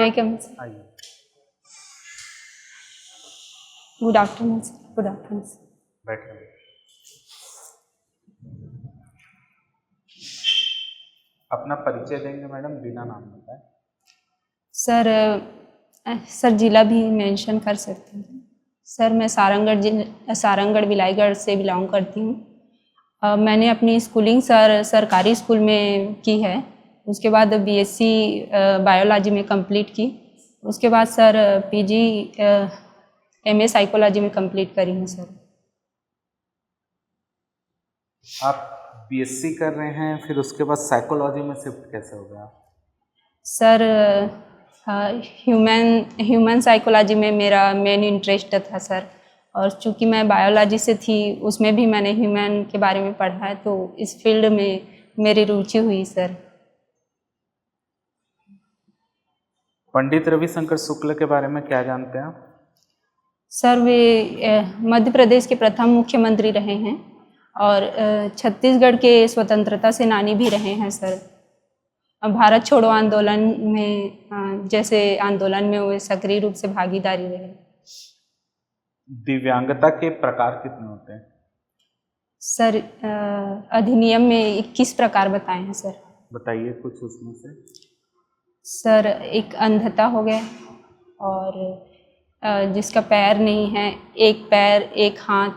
Welcome. आइए। Good afternoon sir. Good afternoon sir. बैठिए। अपना परिचय देंगे मैडम, बिना नाम बताए। सर जिला भी मेंशन कर सकते हैं। सर मैं सारंगढ़ बिलाईगढ़ से बिलोंग करती हूँ। मैंने अपनी स्कूलिंग सरकारी स्कूल में की है। उसके बाद बीएससी बायोलॉजी में कंप्लीट की। उसके बाद सर पीजी एमए साइकोलॉजी में कंप्लीट करी हूँ सर। आप बीएससी कर रहे हैं, फिर उसके बाद साइकोलॉजी में शिफ्ट कैसे हो गया? सर ह्यूमन साइकोलॉजी में मेरा मेन इंटरेस्ट था सर, और चूँकि मैं बायोलॉजी से थी उसमें भी मैंने ह्यूमन के बारे में पढ़ा है, तो इस फील्ड में मेरी रुचि हुई सर। पंडित रविशंकर शुक्ल के बारे में क्या जानते हैं आप? सर वे मध्य प्रदेश के प्रथम मुख्यमंत्री रहे हैं और छत्तीसगढ़ के स्वतंत्रता सेनानी भी रहे हैं सर। भारत छोड़ो आंदोलन में जैसे आंदोलन में वे सक्रिय रूप से भागीदारी रहे। दिव्यांगता के प्रकार कितने होते हैं? सर अधिनियम में 21 प्रकार बताए हैं सर। बताइए कुछ उसमें से। सर एक अंधता हो गया, और जिसका पैर नहीं है, एक पैर एक हाथ।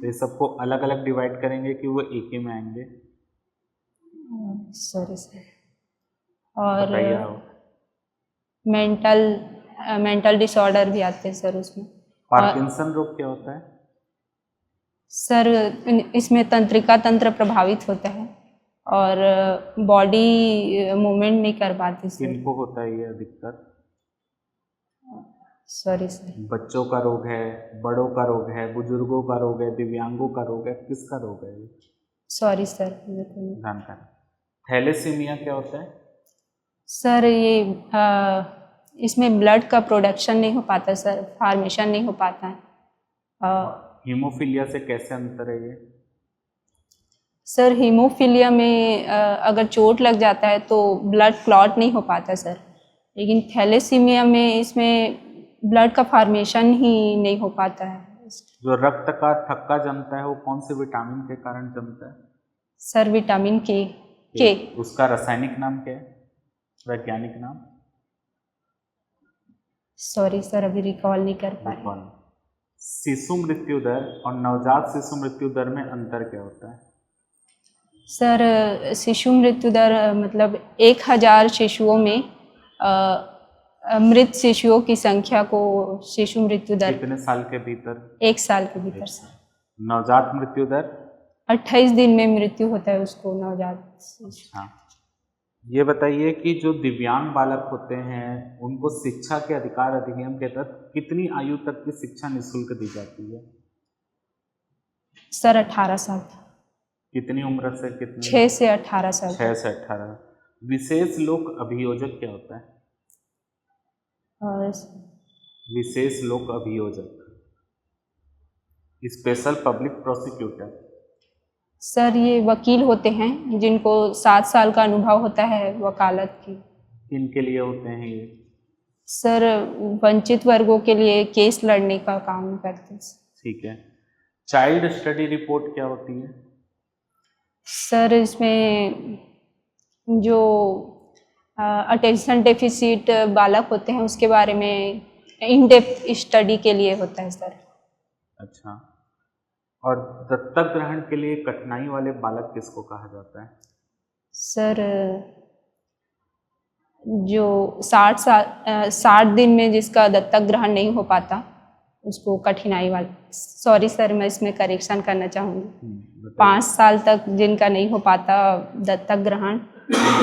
ये सबको अलग अलग डिवाइड करेंगे कि वो एक ही में आएंगे? Sorry sir. और बताइए आप। मेंटल डिसऑर्डर भी आते हैं सर उसमें। पार्किंसन रोग क्या होता है? सर इसमें तंत्रिका तंत्र प्रभावित होता है और बॉडी मूवमेंट नहीं कर पाती सर। किनको होता है ये अधिकतर? Sorry sir. बच्चों का रोग है, बड़ों का रोग है, बुजुर्गों का रोग है, दिव्यांगों का रोग है, किसका रोग है ये? Sorry sir. जानकारी। थैलेसीमिया क्या होता है? सर ये इसमें ब्लड का प्रोडक्शन नहीं हो पाता सर, फार्मेशन नहीं हो पाता है। हीमोफीलिया से कैसे अंतर है ये? सर हीमोफीलिया में अगर चोट लग जाता है तो ब्लड क्लॉट नहीं हो पाता सर, लेकिन थैलेसीमिया में इसमें ब्लड का फार्मेशन ही नहीं हो पाता है। जो रक्त का थक्का जमता है वो कौन से विटामिन के कारण जमता है? सर विटामिन के। उसका रासायनिक नाम क्या है, वैज्ञानिक नाम? सॉरी सर अभी रिकॉल नहीं कर पा रहे। शिशु मृत्यु दर और नवजात शिशु मृत्यु दर में अंतर क्या होता है? सर शिशु मृत्यु दर मतलब 1000 शिशुओं में मृत शिशुओं की संख्या को शिशु मृत्यु दर कितने साल के भीतर? 1 साल के भीतर सर। नवजात मृत्यु दर 28 दिन में मृत्यु होता है उसको नवजात शिशु। हाँ, ये बताइए कि जो दिव्यांग बालक होते हैं उनको शिक्षा के अधिकार अधिनियम के तहत कितनी आयु तक की शिक्षा निःशुल्क दी जाती है? सर 18 साल। कितनी उम्र से कितनी? 6 से 18 साल। 6 से 18। विशेष लोक अभियोजक क्या होता है? और विशेष लोक अभियोजक, स्पेशल पब्लिक प्रोसिक्यूटर। सर ये वकील होते हैं जिनको 7 साल का अनुभव होता है वकालत की। किनके लिए होते हैं ये? सर वंचित वर्गों के लिए केस लड़ने का काम करते हैं। ठीक है। चाइल्ड स्टडी रिपोर्ट क्या होती है? सर इसमें जो अटेंशन डेफिसिट बालक होते हैं उसके बारे में इन डेप्थ स्टडी के लिए होता है सर। अच्छा, और दत्तक ग्रहण के लिए कठिनाई वाले बालक किसको कहा जाता है? सर जो 60 दिन में जिसका दत्तक ग्रहण नहीं हो पाता उसको कठिनाई वाले। सॉरी सर मैं इसमें करेक्शन करना चाहूँगी। 5 साल तक जिनका नहीं हो पाता दत्तक ग्रहण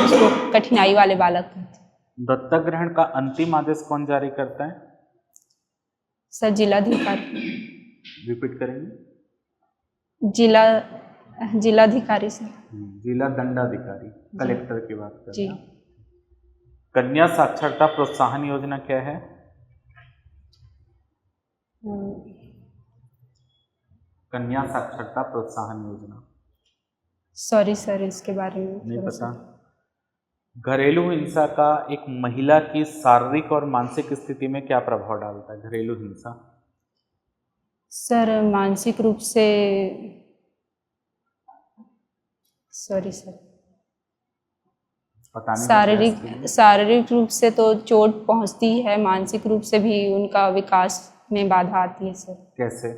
उसको कठिनाई वाले बालक कहते हैं। दत्तक ग्रहण का अंतिम आदेश कौन जारी करता है? सर जिलाधिकारी। रिपीट करेंगे? जिलाधिकारी सर। जिला दंडाधिकारी, कलेक्टर की बात कर जी। रहे हैं। कन्या साक्षरता प्रोत्साहन योजना क्या है? कन्या साक्षरता प्रोत्साहन योजना। सॉरी सर इसके बारे में नहीं पता। घरेलू हिंसा का एक महिला की शारीरिक और मानसिक स्थिति में क्या प्रभाव डालता है घरेलू हिंसा? सर मानसिक रूप से, सॉरी सर, बताने का प्रयास कीजिए। शारीरिक रूप से तो चोट पहुंचती है, मानसिक रूप से भी उनका विकास में बाधा आती है सर। कैसे?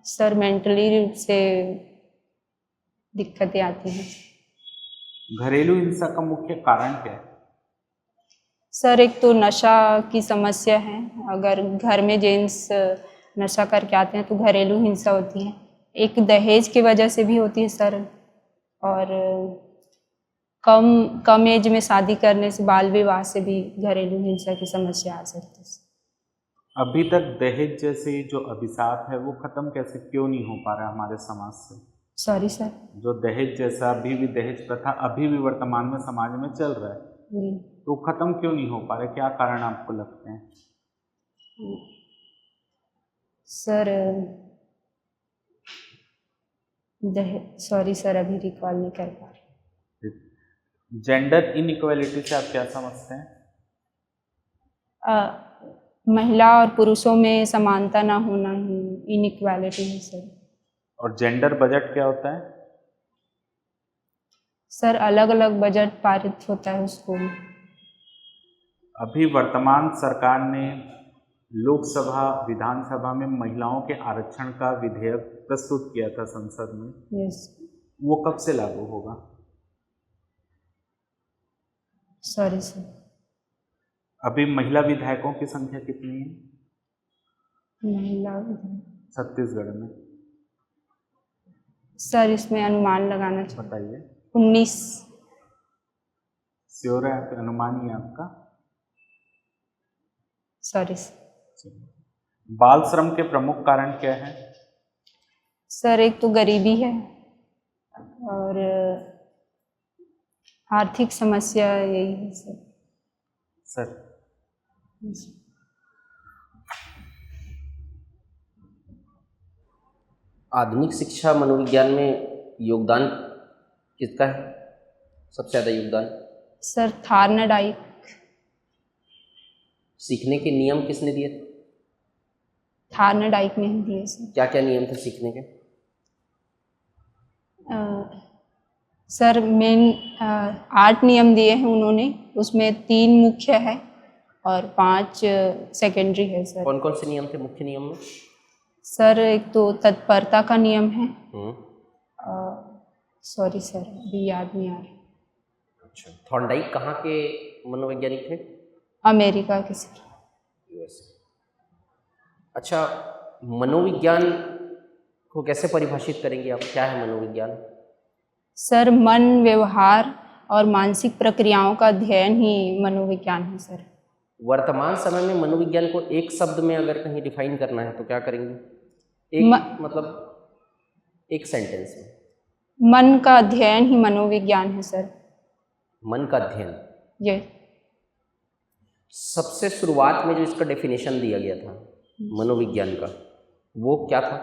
सर मेंटली रूप से दिक्कतें आती हैं। घरेलू हिंसा का मुख्य कारण क्या है? सर एक तो नशा की समस्या है, अगर घर में जेंट्स नशा करके आते हैं तो घरेलू हिंसा होती है। एक दहेज की वजह से भी होती है सर, और कम एज में शादी करने से, बाल विवाह से भी घरेलू हिंसा की समस्या आ सकती है। अभी तक दहेज जैसे जो अभिशाप है वो खत्म कैसे क्यों नहीं हो पा रहा हमारे समाज से? Sorry sir. जो दहेज जैसा अभी भी दहेज प्रथा अभी भी वर्तमान में समाज में चल रहा है, जी। तो खत्म क्यों नहीं हो पा रहा? क्या कारण आपको लगते हैं? सर सॉरी सर, अभी रिकॉल नहीं कर पा रही। जेंडर इनइक्वालिटी से आप क्या समझते हैं? महिला और पुरुषों में समानता ना होना ही इनइक्वालिटी है सर। और जेंडर बजट क्या होता है? सर अलग अलग बजट पारित होता है उसको। अभी वर्तमान सरकार ने लोकसभा विधानसभा में महिलाओं के आरक्षण का विधेयक प्रस्तुत किया था संसद में। यस। वो कब से लागू होगा? Sorry sir. अभी महिला विधायकों की संख्या कितनी है महिला छत्तीसगढ़ में? सर इसमें अनुमान लगाना चाहिए। बताइए। 19। श्योर है? अनुमान ही है आपका? Sorry sir. बाल श्रम के प्रमुख कारण क्या है? सर एक तो गरीबी है और आर्थिक समस्या यही है सर। सर आधुनिक शिक्षा मनोविज्ञान में योगदान किसका है सबसे ज़्यादा योगदान? Sir Thorndike. सीखने के नियम किसने दिए थे? थार्नडाइक ने ही दिए सर। क्या क्या नियम थे सीखने के? सर मेन 8 नियम दिए हैं उन्होंने, उसमें 3 मुख्य है और 5 सेकेंडरी है सर। कौन कौन से नियम थे मुख्य नियम में? सर एक तो तत्परता का नियम है। सॉरी सर, अभी याद नहीं आ रहा। अच्छा, थॉर्नडाइक कहाँ के मनोवैज्ञानिक थे? अमेरिका के सर। यूएसए। अच्छा, मनोविज्ञान को कैसे परिभाषित करेंगे आप? क्या है मनोविज्ञान? सर मन, व्यवहार और मानसिक प्रक्रियाओं का अध्ययन ही मनोविज्ञान है सर। वर्तमान समय में मनोविज्ञान को एक शब्द में अगर कहीं डिफाइन करना है तो क्या करेंगे? मतलब एक सेंटेंस में। मन का अध्ययन ही मनोविज्ञान है सर। मन का अध्ययन। ये सबसे शुरुआत में जो इसका डेफिनेशन दिया गया था मनोविज्ञान का, वो क्या था?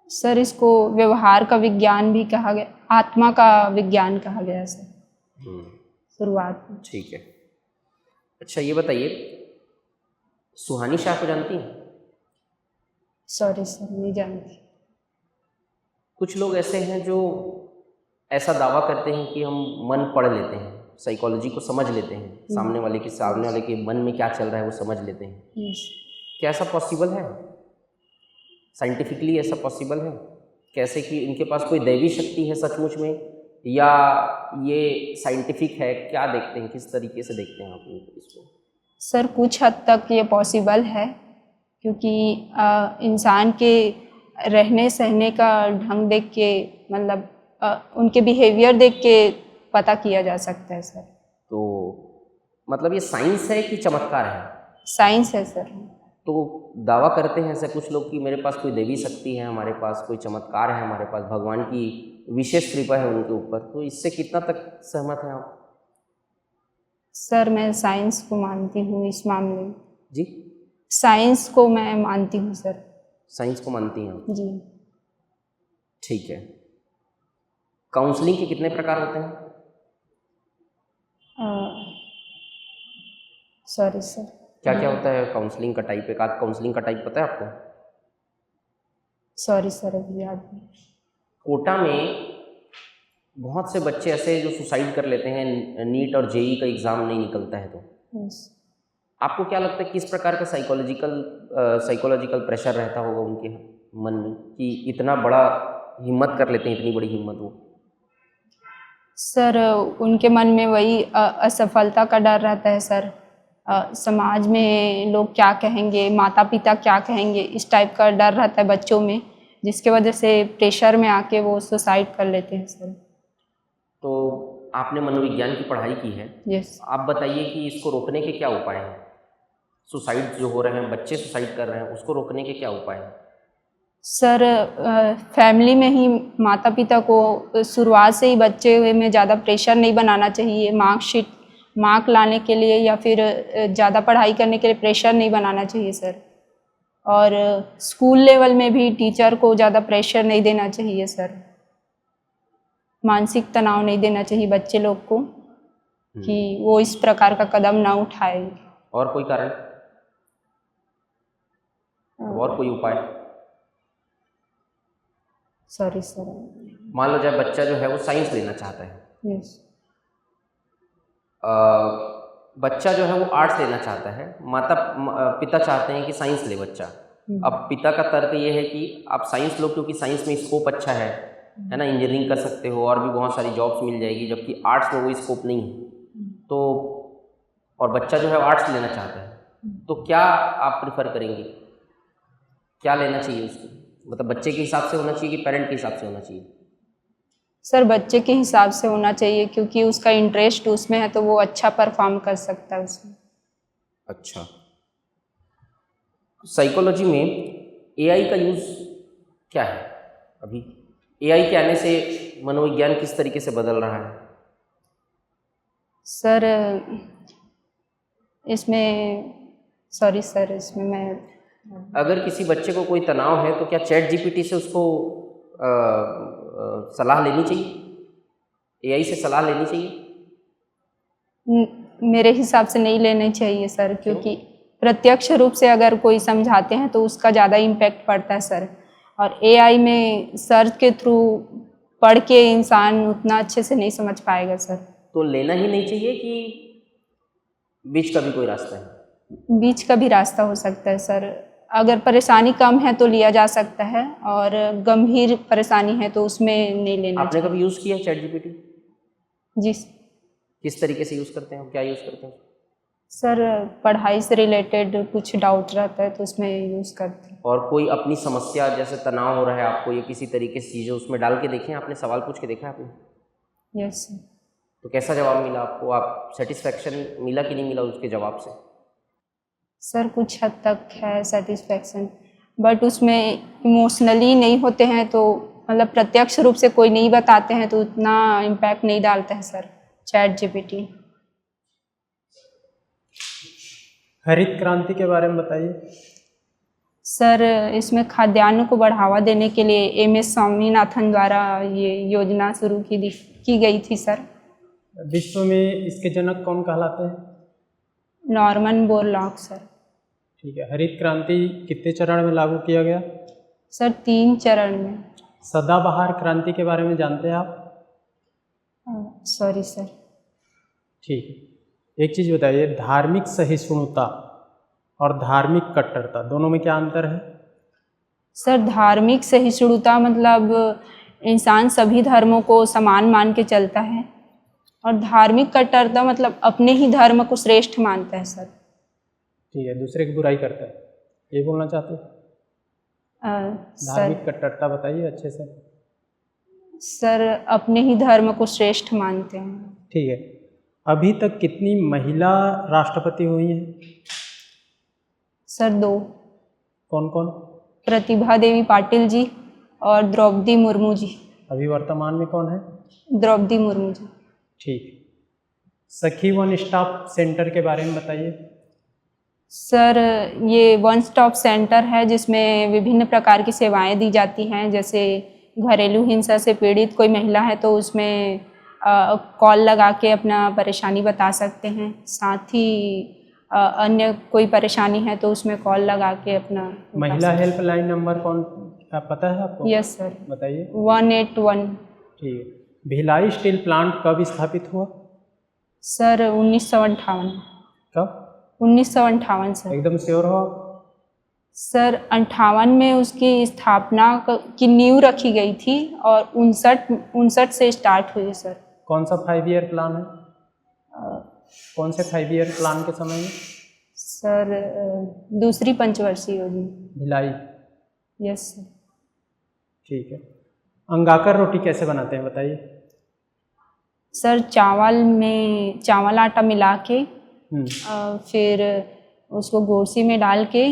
सर इसको व्यवहार का विज्ञान भी कहा गया, आत्मा का विज्ञान कहा गया सर शुरुआत में। ठीक है। अच्छा ये बताइए, सुहानी शाह को जानती हैं? सॉरी सर, नहीं जानती। कुछ लोग ऐसे हैं जो ऐसा दावा करते हैं कि हम मन पढ़ लेते हैं, साइकोलॉजी को समझ लेते हैं, सामने वाले के मन में क्या चल रहा है वो समझ लेते हैं। क्या ऐसा पॉसिबल है? साइंटिफिकली ऐसा पॉसिबल है? कैसे कि इनके पास कोई दैवी शक्ति है सचमुच में, या ये साइंटिफिक है? क्या देखते हैं, किस तरीके से देखते हैं आप इसको? सर कुछ हद तक ये पॉसिबल है, क्योंकि इंसान के रहने सहने का ढंग देख के, मतलब उनके बिहेवियर देख के पता किया जा सकता है सर। तो मतलब ये साइंस है कि चमत्कार है? साइंस है सर। तो दावा करते हैं ऐसे कुछ लोग कि मेरे पास कोई देवी शक्ति है, हमारे पास कोई चमत्कार है, हमारे पास भगवान की विशेष कृपा है उनके ऊपर, तो इससे कितना तक सहमत हैं आप? सर मैं साइंस को मानती हूँ इस मामले में। जी? साइंस को मैं मानती हूँ सर। साइंस को मानती हैं आप? जी। ठीक है। काउंसलिंग के कितने प्रकार होते हैं? सॉरी सर, क्या क्या होता है काउंसलिंग का टाइप? एक आध काउंसलिंग का टाइप पता है आपको? सॉरी सर, अभी याद नहीं। कोटा में बहुत से बच्चे ऐसे जो सुसाइड कर लेते हैं, नीट और जेई का एग्ज़ाम नहीं निकलता है तो। Yes. आपको क्या लगता है किस प्रकार का साइकोलॉजिकल प्रेशर रहता होगा उनके मन में कि इतना बड़ा हिम्मत कर लेते हैं, इतनी बड़ी हिम्मत वो? सर उनके मन में वही असफलता का डर रहता है सर। समाज में लोग क्या कहेंगे, माता पिता क्या कहेंगे, इस टाइप का डर रहता है बच्चों में, जिसके वजह से प्रेशर में आके वो सुसाइड कर लेते हैं सर। तो आपने मनोविज्ञान की पढ़ाई की है, यस। आप बताइए कि इसको रोकने के क्या उपाय हैं? सुसाइड जो हो रहे हैं, बच्चे सुसाइड कर रहे हैं, उसको रोकने के क्या उपाय हैं? सर फैमिली में ही माता पिता को शुरुआत से ही बच्चे में ज़्यादा प्रेशर नहीं बनाना चाहिए। मार्क लाने के लिए या फिर ज़्यादा पढ़ाई करने के लिए प्रेशर नहीं बनाना चाहिए सर। और स्कूल लेवल में भी टीचर को ज़्यादा प्रेशर नहीं देना चाहिए सर। मानसिक तनाव नहीं देना चाहिए बच्चे लोग को कि वो इस प्रकार का कदम ना उठाए। और कोई कारण? और कोई उपाय? Sorry sir. मान लो जाए बच्चा जो है वो साइंस लेना चाहता है, यस। बच्चा जो है वो आर्ट्स लेना चाहता है, पिता चाहते हैं कि साइंस ले बच्चा। अब पिता का तर्क ये है कि आप साइंस लो क्योंकि साइंस में स्कोप अच्छा है ना, इंजीनियरिंग कर सकते हो और भी बहुत सारी जॉब्स मिल जाएगी, जबकि आर्ट्स में वो स्कोप नहीं है। तो और बच्चा जो है आर्ट्स लेना चाहता है, तो क्या आप प्रेफर करेंगे? क्या लेना चाहिए उसको? मतलब बच्चे के हिसाब से होना चाहिए कि पेरेंट के हिसाब से होना चाहिए? सर बच्चे के हिसाब से होना चाहिए, क्योंकि उसका इंटरेस्ट उसमें है तो वो अच्छा परफॉर्म कर सकता है उसमें। अच्छा, साइकोलॉजी में एआई का यूज़ क्या है अभी? एआई के आने से मनोविज्ञान किस तरीके से बदल रहा है? सर इसमें सॉरी सर, इसमें मैं अगर किसी बच्चे को कोई तनाव है तो क्या चैट जीपीटी से उसको सलाह लेनी चाहिए? एआई से सलाह लेनी चाहिए? मेरे हिसाब से नहीं लेनी चाहिए सर, क्योंकि प्रत्यक्ष रूप से अगर कोई समझाते हैं तो उसका ज़्यादा इम्पैक्ट पड़ता है सर। और एआई में सर्च के थ्रू पढ़ के इंसान उतना अच्छे से नहीं समझ पाएगा सर। तो लेना ही नहीं चाहिए कि बीच का भी कोई रास्ता है? बीच का भी रास्ता हो सकता है सर। अगर परेशानी कम है तो लिया जा सकता है, और गंभीर परेशानी है तो उसमें नहीं लेना आपने चाहिए। कभी यूज़ किया चैट जीपीटी? जी। किस तरीके से यूज़ करते हैं, क्या यूज़ करते हैं? सर पढ़ाई से रिलेटेड कुछ डाउट रहता है तो उसमें यूज़ करते हैं। और कोई अपनी समस्या जैसे तनाव हो रहा है आपको, या किसी तरीके से चीज़ें उसमें डाल के देखें आपने, सवाल पूछ के देखा आपने? Yes sir. तो कैसा जवाब मिला आपको? आप सेटिस्फैक्शन मिला कि नहीं मिला उसके जवाब से? सर कुछ हद तक है सेटिस्फैक्शन, बट उसमें इमोशनली नहीं होते हैं, तो मतलब प्रत्यक्ष रूप से कोई नहीं बताते हैं तो उतना इम्पैक्ट नहीं डालता है सर चैट जीपीटी। हरित क्रांति के बारे में बताइए। सर इसमें खाद्यान्न को बढ़ावा देने के लिए एम.एस. स्वामीनाथन द्वारा ये योजना शुरू की गई थी सर। विश्व में इसके जनक कौन कहलाते हैं? Norman Borlaug sir. ठीक है। हरित क्रांति कितने चरण में लागू किया गया? सर 3 चरण में। सदाबहार क्रांति के बारे में जानते हैं आप? Sorry sir. ठीक है। एक चीज़ बताइए, धार्मिक सहिष्णुता और धार्मिक कट्टरता दोनों में क्या अंतर है? सर धार्मिक सहिष्णुता मतलब इंसान सभी धर्मों को समान मान के चलता है, और धार्मिक कट्टरता मतलब अपने ही धर्म को श्रेष्ठ मानता है सर। ठीक है, दूसरे की बुराई करता है, ये बोलना चाहते हैं? धार्मिक कट्टरता बताइए अच्छे से। सर अपने ही धर्म को श्रेष्ठ मानते हैं। ठीक है। अभी तक कितनी महिला राष्ट्रपति हुई हैं? सर 2। कौन कौन? प्रतिभा देवी पाटिल जी और द्रौपदी मुर्मू जी। अभी वर्तमान में कौन है? द्रौपदी मुर्मू जी। ठीक। सखी वन स्टॉप सेंटर के बारे में बताइए। सर ये वन स्टॉप सेंटर है जिसमें विभिन्न प्रकार की सेवाएं दी जाती हैं, जैसे घरेलू हिंसा से पीड़ित कोई महिला है तो उसमें कॉल लगा के अपना परेशानी बता सकते हैं। साथ ही अन्य कोई परेशानी है तो उसमें कॉल लगा के अपना महिला हेल्पलाइन नंबर कौन पता है आपको? यस सर, बताइए। 181। ठीक है। भिलाई स्टील प्लांट कब स्थापित हुआ? सर 1958। कब? 1958 सर। एकदम श्योर हो? सर 58 में उसकी स्थापना की नींव रखी गई थी और 59 से स्टार्ट हुई सर। कौन सा 5 ईयर प्लान है? कौन से 5 ईयर प्लान के समय में? सर दूसरी पंचवर्षीय योजना। भिलाई। Yes sir. ठीक है। अंगाकर रोटी कैसे बनाते हैं बताइए? सर चावल आटा मिला के फिर उसको गोरसी में डाल के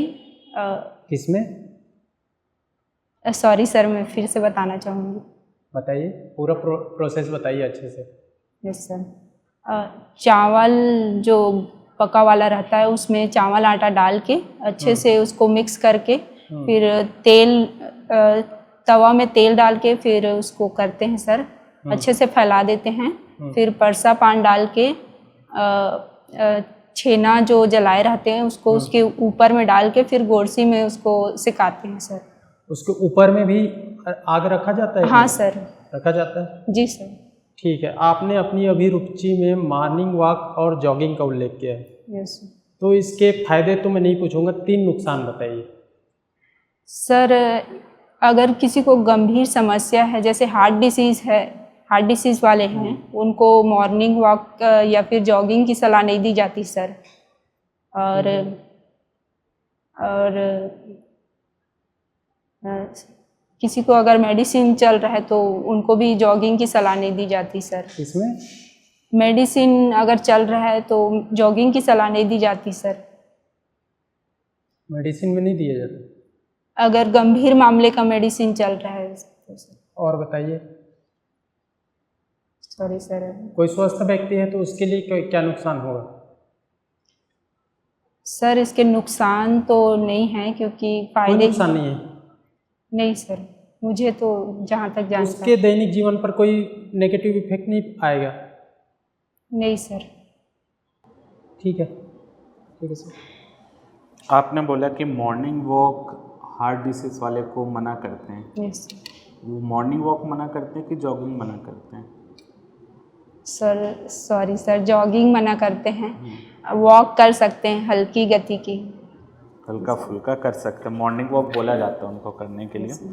किसमें? सॉरी सर, मैं फिर से बताना चाहूँगी। बताइए, पूरा प्रोसेस बताइए अच्छे से। Yes sir. चावल जो पका वाला रहता है उसमें चावल आटा डाल के अच्छे से उसको मिक्स करके फिर तवा में तेल डाल के फिर उसको करते हैं सर, अच्छे से फैला देते हैं। फिर परसा पान डाल के छेना जो जलाए रहते हैं उसको उसके ऊपर में डाल के फिर गोरसी में उसको सिकाते हैं सर। उसके ऊपर में भी आग रखा जाता है? हाँ सर, रखा जाता है। जी सर। ठीक है। आपने अपनी अभिरुचि में मॉर्निंग वॉक और जॉगिंग का उल्लेख किया है। Yes sir. तो इसके फायदे तो मैं नहीं पूछूंगा, 3 नुकसान बताइए। सर अगर किसी को गंभीर समस्या है जैसे हार्ट डिसीज़ वाले हैं उनको मॉर्निंग वॉक या फिर जॉगिंग की सलाह नहीं दी जाती सर। और किसी को अगर मेडिसिन चल रहा है तो उनको भी जॉगिंग की सलाह नहीं दी जाती सर। इसमें मेडिसिन अगर चल रहा है तो जॉगिंग की सलाह नहीं दी जाती सर। मेडिसिन में नहीं दिया जाता? अगर गंभीर मामले का मेडिसिन चल रहा है तो सर। और बताइए। Sorry sir. कोई स्वस्थ व्यक्ति है तो उसके लिए क्या नुकसान होगा? सर इसके नुकसान तो नहीं है क्योंकि कोई फायदे नुकसान नहीं है? नहीं सर, मुझे तो जहाँ तक जानकारी उसके दैनिक जीवन पर कोई नेगेटिव इफेक्ट नहीं आएगा? नहीं सर। ठीक है, ठीक है सर। आपने बोला कि मॉर्निंग वॉक हार्ट डिसीज वाले को मना करते हैं। Yes sir. वो मॉर्निंग वॉक मना करते हैं कि जॉगिंग मना करते हैं? सर सॉरी सर, जॉगिंग मना करते हैं। वॉक कर सकते हैं हल्की गति की। हल्का फुल्का कर सकते हैं, मॉर्निंग वॉक बोला जाता है उनको करने के लिए।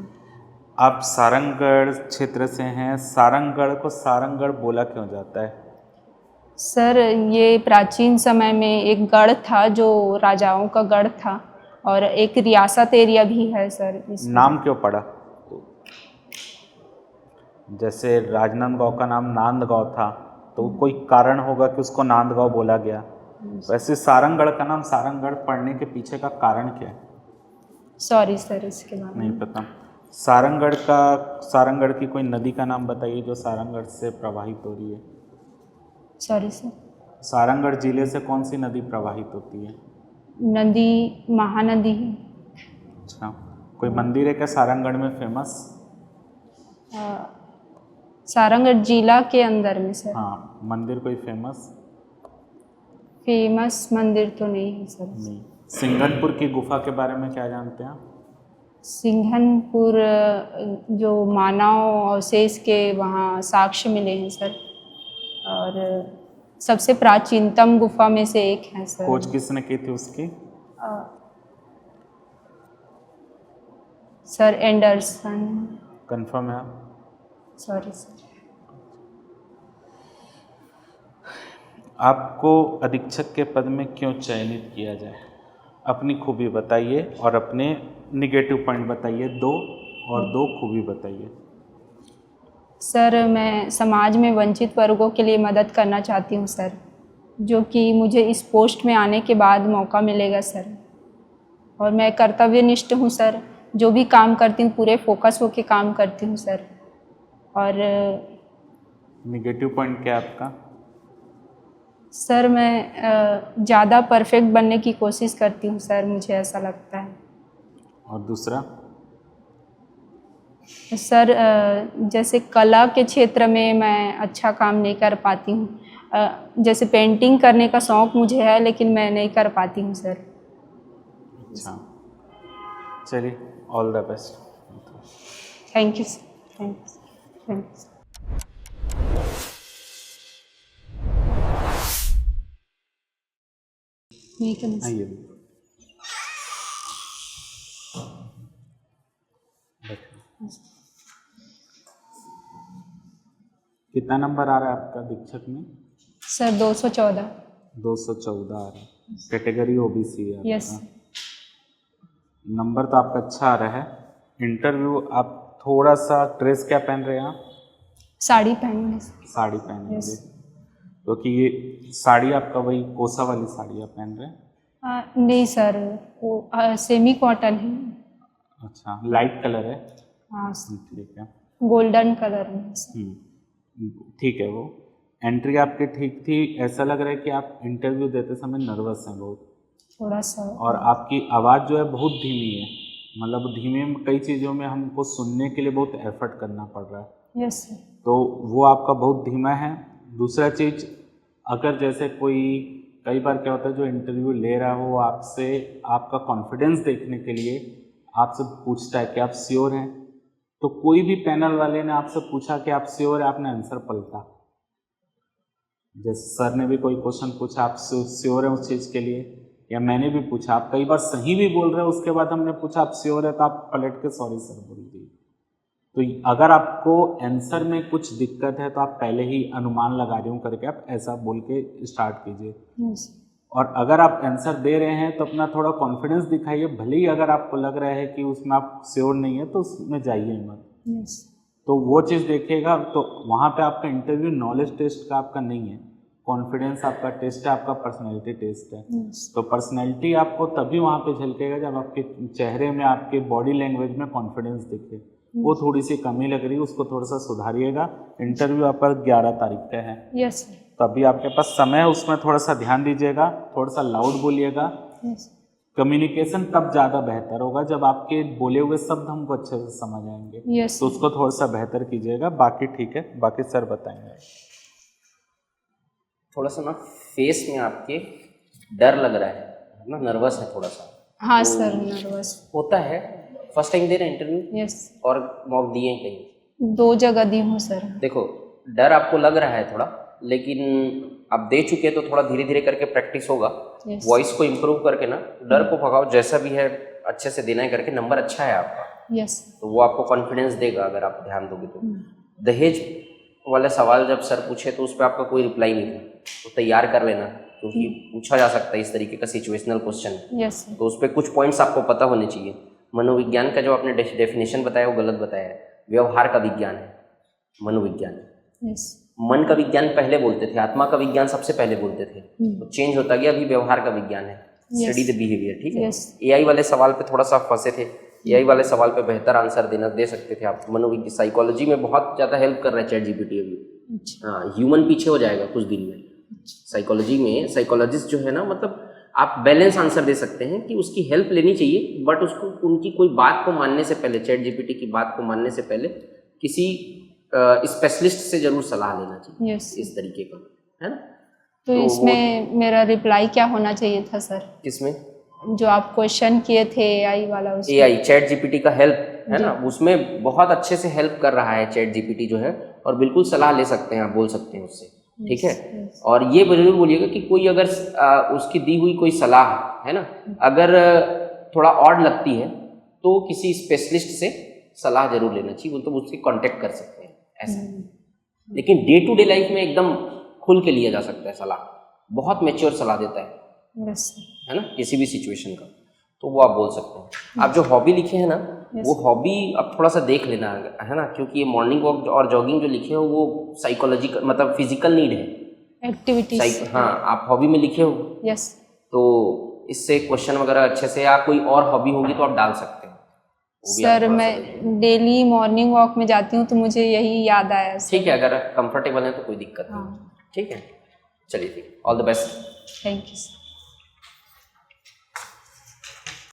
आप सारंगगढ़ क्षेत्र से हैं, सारंगगढ़ को सारंगगढ़ बोला क्यों जाता है? सर ये प्राचीन समय में एक गढ़ था जो राजाओं का गढ़ था और एक रियासत एरिया भी है सर। नाम क्यों पड़ा? जैसे राजनांदगांव का नाम नांदगांव था तो कोई कारण होगा कि उसको नांदगांव बोला गया। वैसे सारंगगढ़ का नाम सारंगगढ़ पड़ने के पीछे का कारण क्या है? सॉरी सर, इसके बारे नहीं में पता। सारंगगढ़ की कोई नदी का नाम बताइए जो सारंगगढ़ से प्रवाहित हो रही है। Sorry sir. सारंगगढ़ जिले से कौन सी नदी प्रवाहित होती है? नदी महानदी है। अच्छा, कोई मंदिर है क्या सारंगगढ़ में फेमस? सारंगगढ़ जिला के अंदर में सर। हाँ, मंदिर कोई फेमस मंदिर तो नहीं है सर। नहीं। सिंघनपुर की गुफा के बारे में क्या जानते हैं आप? सिंघनपुर जो मानव अवशेष के वहाँ साक्ष्य मिले हैं सर और सबसे प्राचीनतम गुफा में से एक है सर। खोज किसने की थी उसकी? Sir Anderson. कंफर्म है आप? Sorry sir. आपको अधीक्षक के पद में क्यों चयनित किया जाए? अपनी खूबी बताइए और अपने निगेटिव पॉइंट बताइए 2 और 2 खूबी बताइए। सर मैं समाज में वंचित वर्गों के लिए मदद करना चाहती हूँ सर, जो कि मुझे इस पोस्ट में आने के बाद मौका मिलेगा सर। और मैं कर्तव्यनिष्ठ हूँ सर, जो भी काम करती हूँ पूरे फोकस होके काम करती हूँ सर। और निगेटिव पॉइंट क्या है आपका? सर मैं ज़्यादा परफेक्ट बनने की कोशिश करती हूँ सर, मुझे ऐसा लगता है। और दूसरा? सर जैसे कला के क्षेत्र में मैं अच्छा काम नहीं कर पाती हूँ। जैसे पेंटिंग करने का शौक़ मुझे है, लेकिन मैं नहीं कर पाती हूँ सर। अच्छा, चलिए, all the best. Thank you sir, thank you, thank you. आइए, कितना नंबर आ रहा है आपका दीक्षक में? सर 214। 214 आ रहा है। कैटेगरी ओबीसी है यस। आपका। नंबर तो आपका अच्छा आ रहा है। इंटरव्यू आप थोड़ा सा ड्रेस क्या पहन रहे हैं आप? साड़ी पहनेंगे। साड़ी पहनेंगे, यस। क्योंकि ये साड़ी आपका वही कोसा वाली साड़ी आप पहन रहे हैं? नहीं सर, वो सेमी कॉटन है। अच्छा, लाइट कलर है? हाँ, ठीक है। गोल्डन कलर में सर। ठीक है। वो एंट्री आपकी ठीक थी। ऐसा लग रहा है कि आप इंटरव्यू देते समय नर्वस हैं बहुत, थोड़ा सा। और आपकी आवाज़ जो है बहुत धीमी है। मतलब धीमे में कई चीज़ों में हमको सुनने के लिए बहुत एफर्ट करना पड़ रहा है। Yes sir. तो वो आपका बहुत धीमा है। दूसरा चीज़, अगर जैसे कोई कई बार क्या होता है जो इंटरव्यू ले रहा हो आपसे, आपका कॉन्फिडेंस देखने के लिए आपसे पूछता है कि आप श्योर हैं, तो कोई भी पैनल वाले ने आपसे पूछा कि आप श्योर है, आपने आंसर पलटा। जैसे सर ने भी कोई क्वेश्चन पूछा, आप श्योर है उस चीज़ के लिए, या मैंने भी पूछा, आप कई बार सही भी बोल रहे हो, उसके बाद हमने पूछा आप श्योर है, तो आप पलट के सॉरी सर बोल दिए। तो अगर आपको आंसर में कुछ दिक्कत है तो आप पहले ही अनुमान लगा रहे हो करके आप ऐसा बोल के स्टार्ट कीजिए। यस। और अगर आप आंसर दे रहे हैं तो अपना थोड़ा कॉन्फिडेंस दिखाइए, भले ही अगर आपको लग रहा है कि उसमें आप श्योर नहीं है तो उसमें जाइए मत। यस। तो वो चीज़ देखिएगा। तो वहाँ पे आपका इंटरव्यू नॉलेज टेस्ट का आपका नहीं है, कॉन्फिडेंस आपका टेस्ट है, आपका पर्सनैलिटी टेस्ट है। यस। तो पर्सनैलिटी आपको तभी वहाँ पे झलकेगा जब आपके चेहरे में, आपके बॉडी लैंग्वेज में कॉन्फिडेंस दिखे। वो थोड़ी सी कमी लग रही है, उसको थोड़ा सा सुधारिएगा। इंटरव्यू आपका 11 तारीख का है। यस। तो अभी आपके पास समय है, उसमें थोड़ा सा ध्यान दीजिएगा, थोड़ा सा लाउड बोलिएगा। यस। कम्युनिकेशन तब ज़्यादा बेहतर होगा जब आपके बोले हुए शब्द हमको अच्छे से समझ आएंगे। यस। तो उसको थोड़ा सा बेहतर कीजिएगा। बाकी ठीक है, बाकी सर बताएंगे। थोड़ा सा ना फेस में आपके डर लग रहा है ना, नर्वस है थोड़ा सा। हाँ तो सर, नर्वस होता है। फर्स्ट टाइम दे रहे हैं इंटरव्यू? यस। और मॉक दिए हैं कहीं? 2 जगह दी हूँ सर। देखो, डर आपको लग रहा है थोड़ा, लेकिन आप दे चुके हैं तो थोड़ा धीरे धीरे करके प्रैक्टिस होगा। Yes. वॉइस को इम्प्रूव करके ना, डर को भगाओ, जैसा भी है अच्छे से देना है करके। नंबर अच्छा है आपका, यस। तो वो आपको कॉन्फिडेंस देगा अगर आप ध्यान दोगे तो। दहेज वाले सवाल जब सर पूछे तो उस पर आपका कोई रिप्लाई नहीं था, तो तैयार कर लेना, क्योंकि पूछा जा सकता है इस तरीके का सिचुएशनल क्वेश्चन। यस। तो उस पर कुछ पॉइंट्स आपको पता होने चाहिए। मनोविज्ञान का जो आपने डेफिनेशन बताया वो गलत बताया है। व्यवहार का विज्ञान है मनोविज्ञान। यस। मन का विज्ञान पहले बोलते थे, आत्मा का विज्ञान सबसे पहले बोलते थे, तो चेंज होता गया, अभी व्यवहार का विज्ञान है। स्टडी द बिहेवियर, ठीक है। एआई वाले सवाल पे थोड़ा सा फंसे थे, एआई वाले सवाल पे बेहतर आंसर दे सकते थे आप। मनोविज्ञान, साइकोलॉजी में बहुत ज़्यादा हेल्प कर रहा है चैट जीपीटी अभी। हाँ, ह्यूमन पीछे हो जाएगा कुछ दिन में। साइकोलॉजी में साइकोलॉजिस्ट जो है ना, मतलब आप बैलेंस आंसर दे सकते हैं कि उसकी हेल्प लेनी चाहिए, बट उसको उनकी कोई बात को मानने से पहले, चैट जीपीटी की बात को मानने से पहले किसी स्पेशलिस्ट से जरूर सलाह लेना चाहिए। यस। इस तरीके का है ना। तो इसमें मेरा रिप्लाई क्या होना चाहिए था सर? किसमें? जो आप क्वेश्चन किए थे एआई वाला, उसमें एआई चैट जीपीटी का हेल्प है ना, उसमें बहुत अच्छे से हेल्प कर रहा है चैट जीपीटी जो है, और बिल्कुल सलाह ले सकते हैं आप, बोल सकते हैं उससे, ठीक है। और ये जरूर बोलिएगा कि कोई अगर उसकी दी हुई कोई सलाह है ना, अगर थोड़ा ऑड लगती है तो किसी स्पेशलिस्ट से सलाह जरूर लेना चाहिए, वो तो उससे कांटेक्ट कर सकते हैं ऐसा। लेकिन डे टू डे लाइफ में एकदम खुल के लिया जा सकता है सलाह, बहुत मैच्योर सलाह देता है ना, किसी भी सिचुएशन का, तो वो आप बोल सकते हैं। आप जो हॉबी लिखे हैं ना, वो हॉबी आप थोड़ा सा देख लेना है ना, क्योंकि ये मॉर्निंग वॉक और जॉगिंग जो लिखे हो वो साइकोलॉजिकल, मतलब फिजिकल नीड है, एक्टिविटीज। हाँ, आप हॉबी में लिखे हो। यस। तो इससे क्वेश्चन वगैरह अच्छे से, या कोई और हॉबी होगी तो आप डाल सकते हैं। सर मैं डेली मॉर्निंग वॉक में जाती हूँ तो मुझे यही याद आया। ठीक है, अगर कंफर्टेबल है तो कोई दिक्कत नहीं। ठीक है, चलिए, ठीक, all the best. Thank you sir.